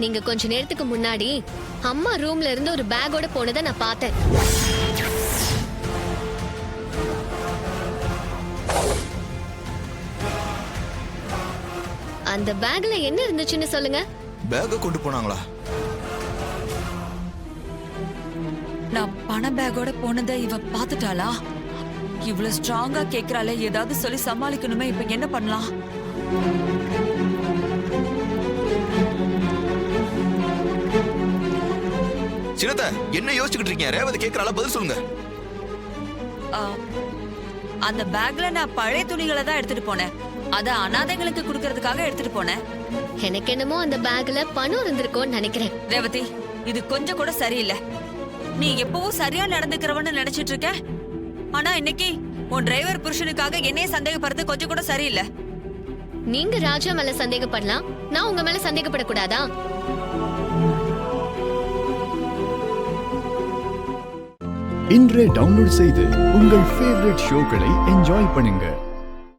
நீங்க கொஞ்ச நேரத்துக்கு முன்னாடி அம்மா ரூம்ல இருந்து ஒரு பேக்கோட போனதை நான் பார்த்தேன். அந்த பேக்ல என்ன இருந்துச்சுன்னு சொல்லுங்க. பேக்க கொண்டு போனாங்களா? நான் பண பேக்கோட போனதை இவ பாத்துட்டாளா? இவ்வளவு ஸ்ட்ராங்கா கேக்குறாளே, ஏதாவது சொல்லி சமாளிக்கணுமே. இப்ப என்ன பண்ணலாம்? சின்னத்த என்ன யோசிச்சுக்கிட்டு இருக்கீங்க? ரேவதி கேக்குறாளா? பதில் சொல்லுங்க. அந்த பேக்ல நான் பழைய துணிகளை தான் எடுத்துட்டு போனேன். அத அனாதைகளுக்கு குடுக்கறதுக்காக எடுத்துட்டு போனேன். எனக்கு என்னமோ அந்த பேக்ல பணம் இருந்திருக்கும்னு நினைக்கிறேன். ரேவதி, இது கொஞ்சம் கூட சரியில்லை. நீ எப்பவும் சரியா நடந்துக்கிறவன்னு நினைச்சிட்டு இருக்க. ஆனா இன்னைக்கு உன் டிரைவர் புருஷனுக்காக என்னைய சந்தேகப்படுறது கொஞ்சம் கூட சரியில்லை. நீங்க ராஜா மேல சந்தேகப்படலாம், நான் உங்க மேல சந்தேகப்படக்கூடாதா? இன்றே டவுன்லோட் செய்து உங்கள் ஃபேவரட் ஷோக்களை என்ஜாய் பண்ணுங்க.